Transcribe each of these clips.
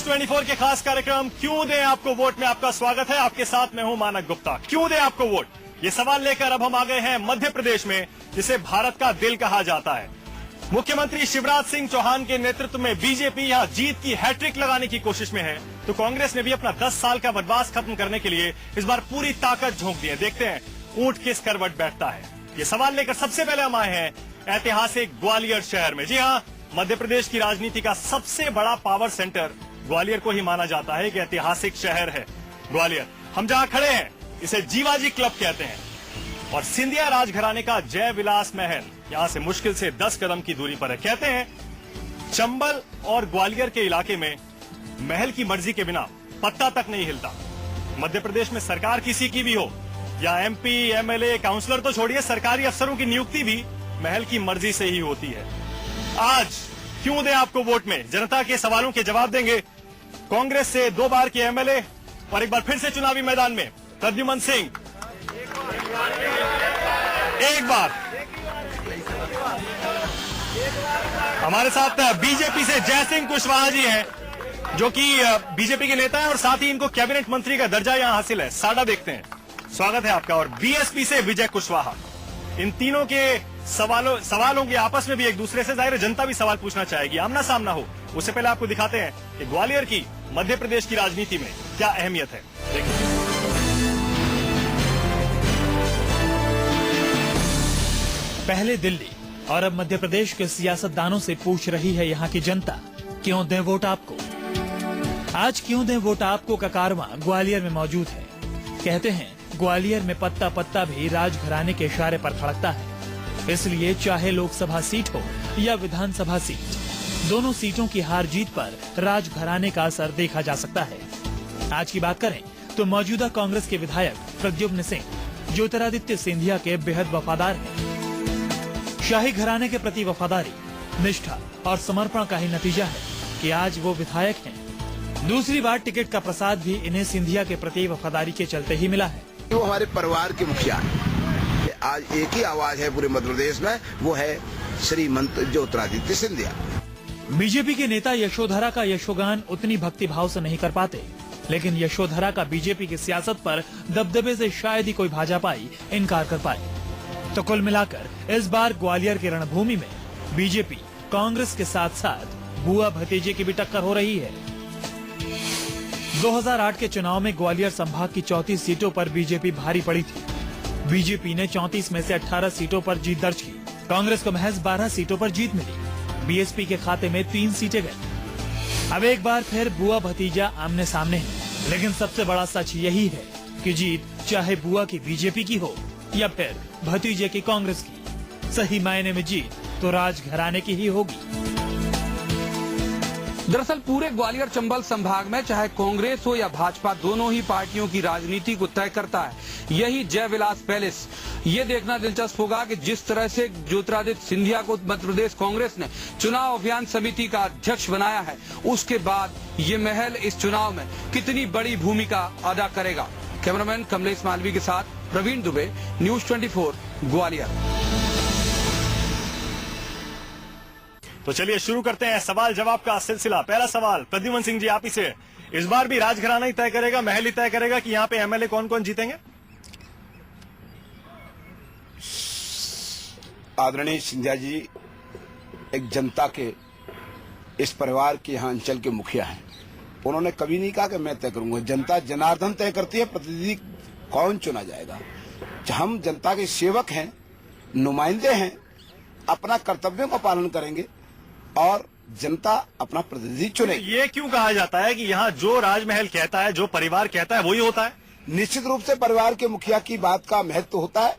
24 के खास कार्यक्रम क्यों दें आपको वोट में आपका स्वागत है। आपके साथ मैं हूं मानक गुप्ता। क्यों दें आपको वोट, ये सवाल लेकर अब हम आ गए हैं मध्य प्रदेश में, जिसे भारत का दिल कहा जाता है। मुख्यमंत्री शिवराज सिंह चौहान के नेतृत्व में बीजेपी यहां जीत की हैट्रिक लगाने की कोशिश में है, तो कांग्रेस ने भी अपना 10 साल का वनवास खत्म करने के लिए इस बार पूरी ताकत झोंक दी है। देखते हैं ऊंट किस करवट बैठता है। ये सवाल लेकर सबसे पहले हम आए हैं ऐतिहासिक ग्वालियर शहर में। जी हाँ, मध्य प्रदेश की राजनीति का सबसे बड़ा पावर सेंटर ग्वालियर को ही माना जाता है। एक ऐतिहासिक शहर है ग्वालियर। हम जहां खड़े हैं इसे जीवाजी क्लब कहते हैं, और सिंधिया राजघराने का जय विलास महल यहां से मुश्किल से 10 कदम की दूरी पर है। कहते हैं चंबल और ग्वालियर के इलाके में महल की मर्जी के बिना पत्ता तक नहीं हिलता। मध्य प्रदेश में सरकार किसी की भी हो, या एमपी, एमएलए, काउंसलर तो छोड़िए, सरकारी अफसरों की नियुक्ति भी महल की मर्जी से ही होती है। आज क्यों दें आपको वोट में जनता के सवालों के जवाब देंगे कांग्रेस से 2 बार के एमएलए और एक बार फिर से चुनावी मैदान में प्रद्युमन सिंह। एक बार हमारे साथ बीजेपी से जय सिंह कुशवाहा जी हैं, जो कि बीजेपी के नेता हैं और साथ ही इनको कैबिनेट मंत्री का दर्जा यहां हासिल है। साडा देखते हैं, स्वागत है आपका। और बीएसपी से विजय कुशवाहा। इन तीनों के सवालों के आपस में भी एक दूसरे से, जाहिर जनता भी सवाल पूछना चाहेगी, आमना सामना हो। उससे पहले आपको दिखाते हैं कि ग्वालियर की मध्य प्रदेश की राजनीति में क्या अहमियत है। देखिए, पहले दिल्ली और अब मध्य प्रदेश के सियासतदानों से पूछ रही है यहाँ की जनता, क्यों दें वोट आपको। आज क्यों दें वोट आपको का कारवां ग्वालियर में मौजूद है। कहते हैं ग्वालियर में पत्ता पत्ता भी राजघराने के इशारे पर खड़कता है, इसलिए चाहे लोकसभा सीट हो या विधानसभा सीट, दोनों सीटों की हार जीत पर राजघराने का असर देखा जा सकता है। आज की बात करें तो मौजूदा कांग्रेस के विधायक प्रद्युम्न सिंह ज्योतिरादित्य सिंधिया के बेहद वफादार हैं। शाही घराने के प्रति वफादारी, निष्ठा और समर्पण का ही नतीजा है कि आज वो विधायक हैं। दूसरी बार टिकट का प्रसाद भी इन्हें सिंधिया के प्रति वफादारी के चलते ही मिला है। वो हमारे परिवार के मुखिया है। आज एक ही आवाज है पूरे मध्य प्रदेश में, वो है श्रीमंत ज्योतिरादित्य सिंधिया। बीजेपी के नेता यशोधरा का यशोगान उतनी भक्तिभाव से नहीं कर पाते, लेकिन यशोधरा का बीजेपी की सियासत पर दबदबे से शायद ही कोई भाजपाई इनकार कर पाए। तो कुल मिलाकर इस बार ग्वालियर की रणभूमि में बीजेपी कांग्रेस के साथ साथ बुआ भतीजे की भी टक्कर हो रही है। 2008 के चुनाव में ग्वालियर संभाग की 34 सीटों पर बीजेपी भारी पड़ी थी। बीजेपी ने 34 में से 18 सीटों पर जीत दर्ज की। कांग्रेस को महज 12 सीटों पर जीत मिली। बीएसपी के खाते में 3 सीटें गई। अब एक बार फिर बुआ भतीजा आमने सामने हैं, लेकिन सबसे बड़ा सच यही है कि जीत चाहे बुआ की बीजेपी की हो या फिर भतीजे की कांग्रेस की, सही मायने में जीत तो राजघराने की ही होगी। दरअसल पूरे ग्वालियर चंबल संभाग में चाहे कांग्रेस हो या भाजपा, दोनों ही पार्टियों की राजनीति को तय करता है यही जय विलास पैलेस। ये देखना दिलचस्प होगा कि जिस तरह से ज्योतिरादित्य सिंधिया को मध्य प्रदेश कांग्रेस ने चुनाव अभियान समिति का अध्यक्ष बनाया है, उसके बाद ये महल इस चुनाव में कितनी बड़ी भूमिका अदा करेगा। कैमरामैन कमलेश मालवी के साथ प्रवीण दुबे, न्यूज 24 ग्वालियर। तो चलिए शुरू करते हैं सवाल जवाब का सिलसिला। पहला सवाल प्रद्युमन सिंह जी आप ही से, इस बार भी राजघराना ही तय करेगा, महल ही तय करेगा कि यहाँ पे एमएलए कौन कौन जीतेंगे? आदरणीय सिंधिया जी एक जनता के, इस परिवार के यहाँ अंचल के मुखिया हैं। उन्होंने कभी नहीं कहा कि मैं तय करूंगा। जनता जनार्दन तय करती है प्रतिनिधि कौन चुना जाएगा। हम जनता के सेवक हैं, नुमाइंदे हैं, अपना कर्तव्यों का पालन करेंगे और जनता अपना प्रतिनिधि चुनेगी। ये क्यों कहा जाता है कि यहाँ जो राजमहल कहता है, जो परिवार कहता है, वही होता है? निश्चित रूप से परिवार के मुखिया की बात का महत्व होता है।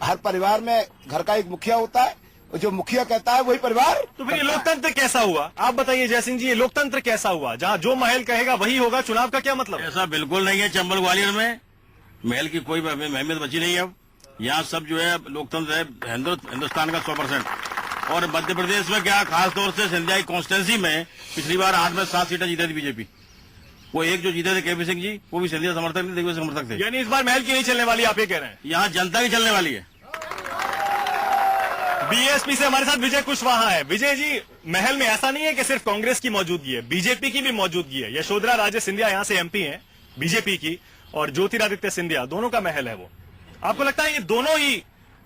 हर परिवार में घर का एक मुखिया होता है, और जो मुखिया कहता है वही परिवार। तो फिर ये लोकतंत्र कैसा हुआ? आप बताइए जय सिंह जी, ये लोकतंत्र कैसा हुआ जहाँ जो महल कहेगा वही होगा? चुनाव का क्या मतलब? ऐसा बिल्कुल नहीं है। चंबल ग्वालियर में महल की कोई अहमियत बची नहीं है। अब यहाँ सब जो है लोकतंत्र है, हिंदुस्तान का 100%। और मध्य प्रदेश में क्या, खास तौर से सिंधिया की कॉन्स्टिट्यूंसी में पिछली बार 8 में 7 सीटें जीते थी बीजेपी। वो एक जो जीते थे केपी सिंह जी, वो भी सिंधिया समर्थक नहीं थे, समर्थक थे। यानी इस बार महल की नहीं चलने वाली, आप ये कह रहे हैं? यहाँ जनता की चलने वाली है। बीएसपी से हमारे साथ विजय कुशवाहा है। विजय जी, महल में ऐसा नहीं है कि सिर्फ कांग्रेस की मौजूदगी है, बीजेपी की भी मौजूदगी है। यशोधरा राजे सिंधिया यहाँ से एमपी हैं बीजेपी की, और ज्योतिरादित्य सिंधिया, दोनों का महल है वो। आपको लगता है ये दोनों ही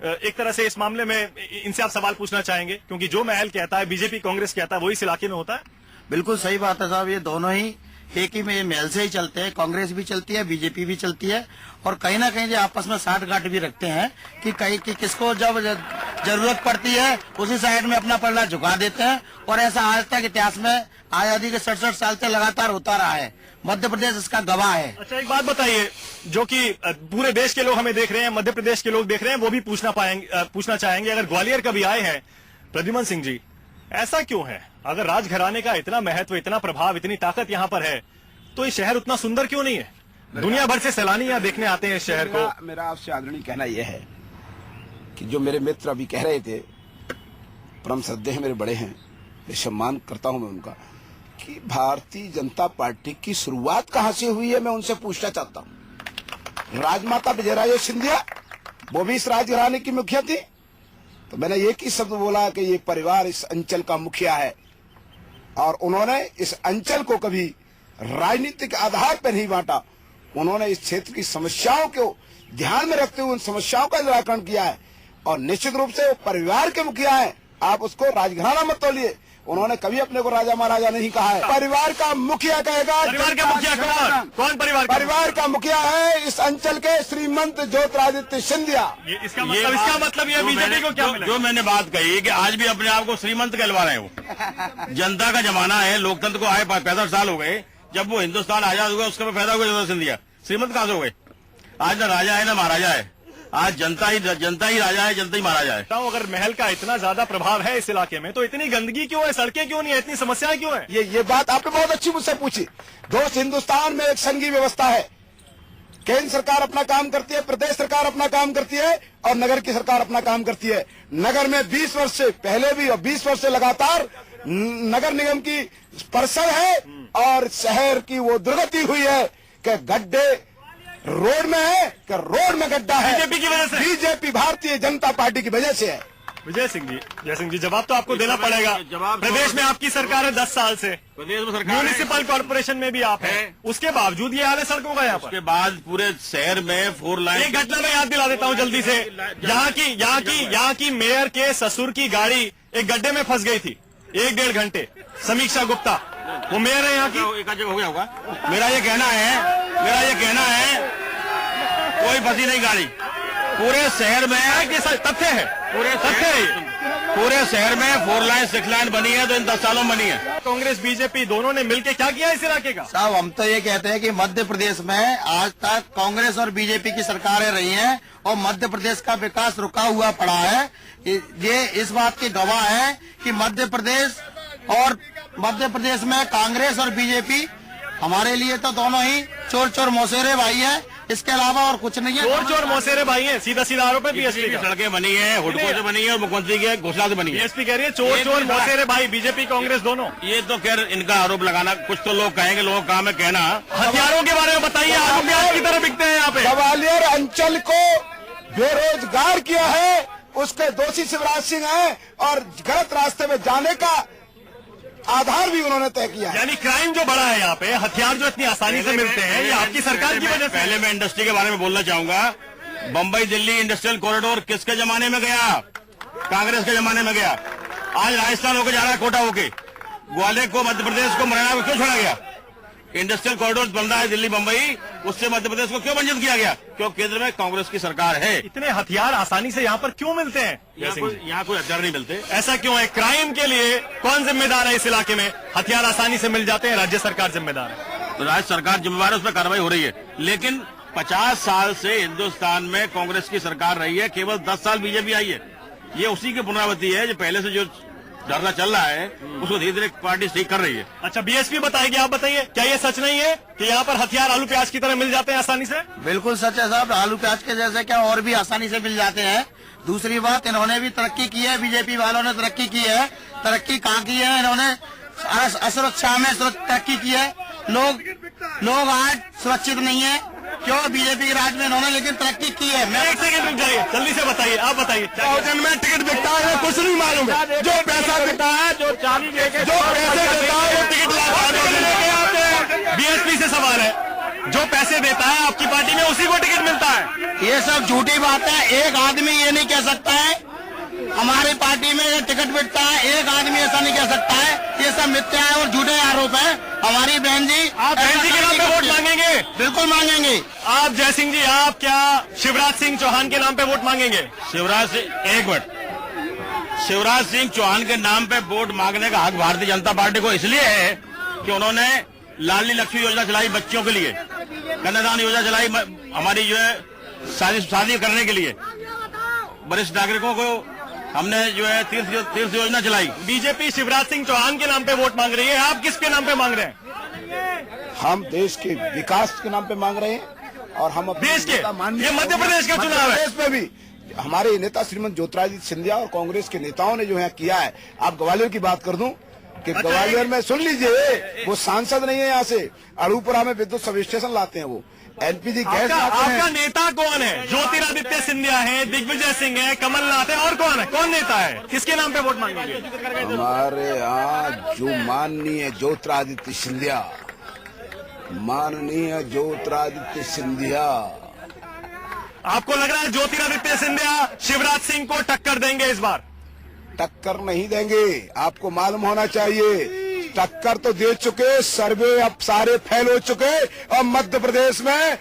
एक तरह से इस मामले में, इनसे आप सवाल पूछना चाहेंगे, क्योंकि जो महल कहता है बीजेपी कांग्रेस कहता है वही इस इलाके में होता है? बिल्कुल सही बात है साहब, ये दोनों ही एक ही में महल से ही चलते हैं। कांग्रेस भी चलती है, बीजेपी भी चलती है, और कहीं ना कहीं जो आपस में साठ गांठ भी रखते हैं कि कहीं कि किसको जब जरूरत पड़ती है उसी साइड में अपना पल्ला झुका देते हैं। और ऐसा आज तक इतिहास में आजादी के 67 साल से लगातार होता रहा है। मध्य प्रदेश इसका गवाह है। अच्छा, एक बात बताइए, जो कि पूरे देश के लोग हमें देख रहे हैं, मध्य प्रदेश के लोग देख रहे हैं, वो भी पूछना चाहेंगे, अगर ग्वालियर कभी आए हैं प्रद्युमन सिंह जी, ऐसा क्यों है? अगर राजघराने का इतना महत्व, इतना प्रभाव, इतनी ताकत यहाँ पर है, तो ये शहर उतना सुंदर क्यों नहीं है? दुनिया भर से सैलानी यहाँ देखने आते हैं इस शहर को। मेरा आपसे आदरणीय कहना यह है कि जो मेरे मित्र अभी कह रहे थे, परम श्रद्धेय मेरे बड़े हैं, सम्मान करता हूं मैं उनका, कि भारतीय जनता पार्टी की शुरुआत कहां से हुई है, मैं उनसे पूछना चाहता हूं। राजमाता विजयराजे सिंधिया, वो भी इस राजघराने की मुखिया थी, तो मैंने एक ही शब्द बोला कि ये परिवार इस अंचल का मुखिया है, और उन्होंने इस अंचल को कभी राजनीतिक आधार पर नहीं बांटा। उन्होंने इस क्षेत्र की समस्याओं को ध्यान में रखते हुए उन समस्याओं का निराकरण किया है, और निश्चित रूप से वो परिवार के मुखिया हैं। आप उसको राजघराना मत तोलिए, उन्होंने कभी अपने को राजा महाराजा नहीं कहा है। परिवार का मुखिया कहेगा। परिवार का मुखिया कौन? परिवार का मुखिया है इस अंचल के श्रीमंत ज्योतिरादित्य सिंधिया। इसका मतलब ये बीजेपी को क्या मिला? जो मैंने बात कही कि आज भी अपने आप को श्रीमंत कहलवा रहे हो। जनता का जमाना है, लोकतंत्र को आए 65 साल हो गए। जब वो हिंदुस्तान आजाद हुआ उसका पैदा हुआ ज्योतिरादित्य सिंधिया, श्रीमंत कहां से हो गए? आज ना राजा है ना महाराजा है, आज जनता ही राजा है, जनता ही महाराजा है। अगर महल का इतना ज्यादा प्रभाव है इस इलाके में, तो इतनी गंदगी क्यों है, सड़कें क्यों नहीं है, इतनी समस्याएं क्यों है? ये बात आपने बहुत अच्छी मुझसे पूछी। दोस्त, हिंदुस्तान में एक संघीय व्यवस्था है। केंद्र सरकार अपना काम करती है, प्रदेश सरकार अपना काम करती है, और नगर की सरकार अपना काम करती है। नगर में 20 वर्ष से पहले भी और 20 वर्ष से लगातार नगर निगम की परिषद है, और शहर की वो दुर्गति हुई है कि गड्ढे रोड में है, कि रोड में गड्ढा है। बीजेपी की वजह से? बीजेपी, भारतीय जनता पार्टी की वजह से है। विजय सिंह जी, जवाब तो आपको देना पड़ेगा। प्रदेश में आपकी सरकार है 10 साल से, प्रदेश में सरकार, म्यूनिसिपल कॉर्पोरेशन में भी आप हैं, उसके बावजूद ये हाल है सड़कों का यहाँ पर। उसके बाद पूरे शहर में 4 लाइन। एक घटना मैं याद दिला देता हूँ जल्दी से। यहाँ की मेयर के ससुर की गाड़ी एक गड्ढे में फंस गई थी 1-1.5 घंटे। समीक्षा गुप्ता, वो मेयर है यहाँ की। एक जगह हो गया होगा। मेरा ये कहना है कोई फंसी नहीं गाड़ी पूरे शहर में। तथ्य है, पूरे शहर में 4 लाइन 6 लाइन बनी है, तो इन 10 सालों में बनी है। कांग्रेस बीजेपी दोनों ने मिलकर क्या किया इस इलाके का? साहब, हम तो ये कहते हैं कि मध्य प्रदेश में आज तक कांग्रेस और बीजेपी की सरकारें रही हैं, और मध्य प्रदेश का विकास रुका हुआ पड़ा है। ये इस बात की गवाह है कि मध्य प्रदेश में कांग्रेस और बीजेपी हमारे लिए तो दोनों ही चोर मौसेरे भाई हैं, इसके अलावा और कुछ नहीं है। चोर मौसेरे भाई हैं, सीधा आरोप है बीएसपी का। सड़कें बनी है, हुडको से बनी है, और मुख्यमंत्री के घोषणा से बनी है। बीएसपी कह रही है चोर मौसेरे भाई, बीजेपी कांग्रेस दोनों। ये तो खैर इनका आरोप लगाना, कुछ तो लोग कहेंगे, लोगों का काम है कहना। हथियारों के बारे में बताइए, आलू प्याज की तरह बिकते हैं यहाँ पे। ग्वालियर अंचल को बेरोजगार किया है, उसके दोषी शिवराज सिंह हैं, और गलत रास्ते में जाने का आधार भी उन्होंने तय किया है। यानी क्राइम जो बढ़ा है यहाँ पे, हथियार जो इतनी आसानी से मिलते हैं, ये आपकी सरकार की वजह से। पहले मैं इंडस्ट्री के बारे में बोलना चाहूंगा। बम्बई दिल्ली इंडस्ट्रियल कॉरिडोर किसके जमाने में गया? कांग्रेस के जमाने में गया। आज राजस्थान होकर जा रहा है, कोटा होके। ग्वालियर को, मध्य प्रदेश को मुरैना में क्यों छोड़ा गया? इंडस्ट्रियल कॉरिडोर बन रहा है दिल्ली बम्बई, उससे मध्य प्रदेश को क्यों वंचित किया गया? क्योंकि केंद्र में कांग्रेस की सरकार है। इतने हथियार आसानी से यहाँ पर क्यों मिलते हैं? यहाँ कोई हथियार नहीं मिलते। ऐसा क्यों है? क्राइम के लिए कौन जिम्मेदार है इस इलाके में? हथियार आसानी से मिल जाते हैं, राज्य सरकार जिम्मेदार है। तो राज्य सरकार जिम्मेदार है, उस पर कार्रवाई हो रही है। लेकिन 50 साल से हिंदुस्तान में कांग्रेस की सरकार रही है, केवल 10 साल बीजेपी आई है। ये उसी की पुनरावृत्ति है, जो पहले से जो धरना चल रहा है उसको धीरे धीरे पार्टी ठीक कर रही है। अच्छा, बीएसपी बताएगी, आप बताइए, क्या ये सच नहीं है कि यहाँ पर हथियार आलू प्याज की तरह मिल जाते हैं आसानी से? बिल्कुल सच है साहब, आलू प्याज के जैसे क्या और भी आसानी से मिल जाते हैं। दूसरी बात, इन्होंने भी तरक्की की है, बीजेपी वालों ने तरक्की की है। तरक्की कहाँ की है? इन्होंने असुरक्षा में तरक्की की है। लोग आज सुरक्षित नहीं है, क्यों बीजेपी के राज में इन्होंने लेकिन तरक्की की है। मैं एक सेकंड रुक जाइए, जल्दी से बताइए, आप बताइए। बहुजन में टिकट बिकता है कुछ नहीं मालूम है, जो पैसा देता है, जो चाबी लेके जो पैसे देता है वो टिकट लाता। बीएसपी से सवाल है, जो पैसे देता है आपकी पार्टी में उसी को टिकट मिलता है। ये सब झूठी बात है। एक आदमी ये नहीं कह सकता है हमारी पार्टी में ये टिकट बिकता है, एक आदमी ऐसा नहीं कह सकता है। ये सब मिथ्या है और झूठे आरोप है। हमारी बहन जी, आप बहन जी के नाम पे वोट मांगेंगे? बिल्कुल मांगेंगे। आप जयसिंह जी, आप क्या शिवराज सिंह चौहान के नाम पे वोट मांगेंगे? शिवराज सिंह, एक मिनट, शिवराज सिंह चौहान के नाम पे वोट मांगने का हक भारतीय जनता पार्टी को इसलिए है कि उन्होंने लाडली लक्ष्मी योजना चलाई बच्चों के लिए, कन्यादान योजना चलाई हमारी जो है शादी करने के लिए, वरिष्ठ नागरिकों को हमने जो है तीर्थ योजना चलाई। बीजेपी शिवराज सिंह चौहान के नाम पे वोट मांग रही है, आप किसके नाम पे मांग रहे हैं? हम देश के विकास के नाम पे मांग रहे हैं और हम अपने देश के, नेता माननीय ये मध्य प्रदेश का चुनाव है। प्रदेश में भी हमारे नेता श्रीमंत ज्योतिरादित्य सिंधिया और कांग्रेस के नेताओं ने जो है किया है। आप ग्वालियर की बात कर दूं कि ग्वालियर में सुन लीजिए, वो सांसद नहीं है यहाँ से, अड़ूपुरा में विद्युत सब स्टेशन लाते हैं, वो एलपीजी गैस लाते आपका हैं। नेता कौन है? ज्योतिरादित्य सिंधिया है, दिग्विजय सिंह है, कमलनाथ है, और कौन है? कौन नेता है? किसके नाम पे वोट मांगेंगे? हमारे यहाँ जो माननीय ज्योतिरादित्य सिंधिया, माननीय ज्योतिरादित्य सिंधिया, आपको लग रहा है ज्योतिरादित्य सिंधिया शिवराज सिंह को टक्कर देंगे इस बार? टक्कर नहीं देंगे। आपको मालूम होना चाहिए, टक्कर तो दे चुके, सर्वे अब सारे फेल हो चुके और मध्य प्रदेश में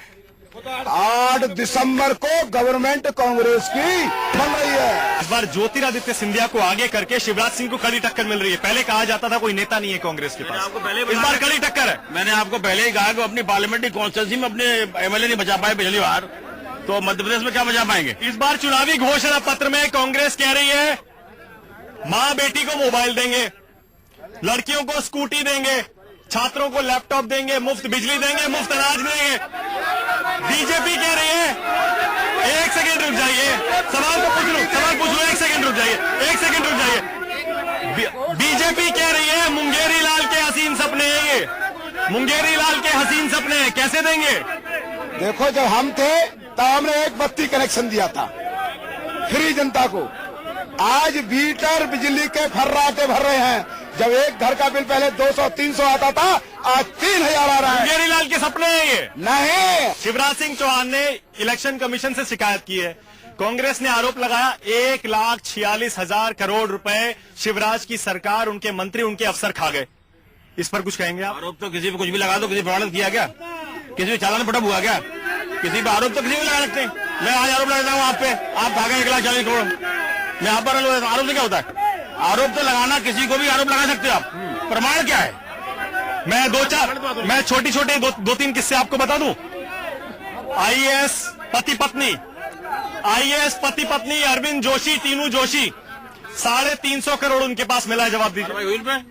8 दिसंबर को गवर्नमेंट कांग्रेस की बन रही है। इस बार ज्योतिरादित्य सिंधिया को आगे करके शिवराज सिंह को कड़ी टक्कर मिल रही है। पहले कहा जाता था कोई नेता नहीं है कांग्रेस के पास, आपको पहले इस बार कड़ी टक्कर है। मैंने आपको पहले ही कहा कि अपनी पार्लियामेंट्री कॉन्स्टिट्यूंसी में अपने एमएलए नहीं बचा पाए पिछली बार, तो मध्य प्रदेश में क्या बचा पाएंगे? इस बार चुनावी घोषणा पत्र में कांग्रेस कह रही है माँ बेटी को मोबाइल देंगे, लड़कियों को स्कूटी देंगे, छात्रों को लैपटॉप देंगे, मुफ्त बिजली देंगे, मुफ्त अनाज देंगे। बीजेपी कह रही है, एक सेकंड रुक जाइए, सवाल पूछ लो, एक सेकंड रुक जाइए। बीजेपी कह रही है मुंगेरी लाल के हसीन सपने हैं ये, मुंगेरी लाल के हसीन सपने कैसे देंगे? देखो, जब हम थे तब हमने एक बत्ती कनेक्शन दिया था फ्री जनता को। आज बीटर बिजली के फर्राटे भर रहे हैं। जब एक घर का बिल पहले 200-300 आता था, आज 3000 आ रहा है। मुंगेरी लाल के सपने हैं ये नहीं। शिवराज सिंह चौहान ने इलेक्शन कमीशन से शिकायत की है। कांग्रेस ने आरोप लगाया 1,46,000 करोड़ रुपए शिवराज की सरकार, उनके मंत्री, उनके अफसर खा गए। इस पर कुछ कहेंगे आप? आरोप तो किसी पे कुछ भी लगा दो, किसी प्रमाणित किया क्या? किसी पे चालान पटक हुआ क्या? किसी पे आरोप तो किसी भी लगा सकते हैं। मैं आज आरोप लगाता हूँ आप पे, आप खा गए 1,40,000 करोड़। मैं आप पर आरोप से क्या होता है? आरोप तो लगाना, किसी को भी आरोप लगा सकते हो आप। प्रमाण क्या है? मैं छोटी छोटी दो तीन किस्से आपको बता दूं। आईएएस पति पत्नी अरविंद जोशी, तीनू जोशी, 350 करोड़ उनके पास मिला है। जवाब दीजिए।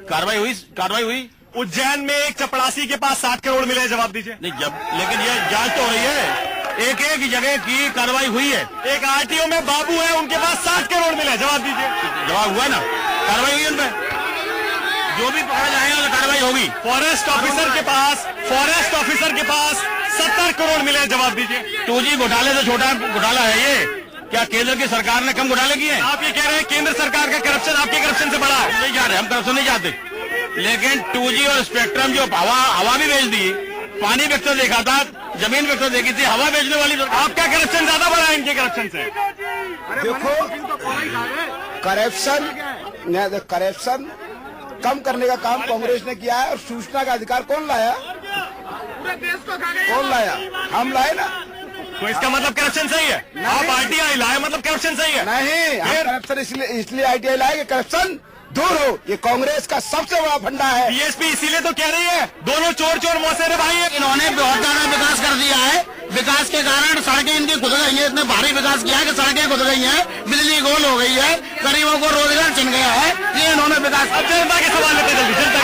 कार्रवाई हुई। उज्जैन में एक चपड़ासी के पास 60 करोड़ मिले, जवाब दीजिए। नहीं, लेकिन ये जांच तो हो रही है, एक एक जगह की कार्रवाई हुई है। एक आरटीओ में बाबू है, उनके पास 60 करोड़ मिले, जवाब दीजिए। जवाब हुआ ना, कार्रवाई हुई उनपे, जो भी पकड़ा जाएगा कार्रवाई होगी। फॉरेस्ट ऑफिसर के पास 70 करोड़ मिले, जवाब दीजिए। 2G घोटाले से छोटा घोटाला है ये? क्या केंद्र की सरकार ने कम घोटाले किए? आप ये कह रहे हैं केंद्र सरकार का करप्शन आपके करप्शन से बड़ा है? नहीं जा रहे, हम करप्शन नहीं चाहते, लेकिन 2G और स्पेक्ट्रम जो हवा भी बेच दी, पानी बेचते देखा था, जमीन बेचते देखी थी, हवा बेचने वाली। आपका करप्शन ज्यादा बड़ा है इनके करप्शन से। देखो, करप्शन कम करने का काम कांग्रेस ने किया है। और सूचना का अधिकार कौन लाया? हम लाए ना। तो इसका मतलब करप्शन सही है? आप आरटीआई लाए, मतलब करप्शन सही है? नहीं, करप्शन इसलिए आरटीआई लाए कि करप्शन दूर हो। ये कांग्रेस का सबसे बड़ा फंडा है। बीएसपी इसीलिए तो कह रही है दोनों चोर मौसेरे भाई है। इन्होंने बहुत ज्यादा विकास कर दिया है। विकास के कारण सड़कें इनकी खुद गई है। इतने भारी विकास किया है कि सड़कें खुद गई हैं, बिजली गोल हो गई है, गरीबों को रोजगार छिन गया है। ये इन्होंने विकास। अब जनता के सवाल लेते जल्दी, जनता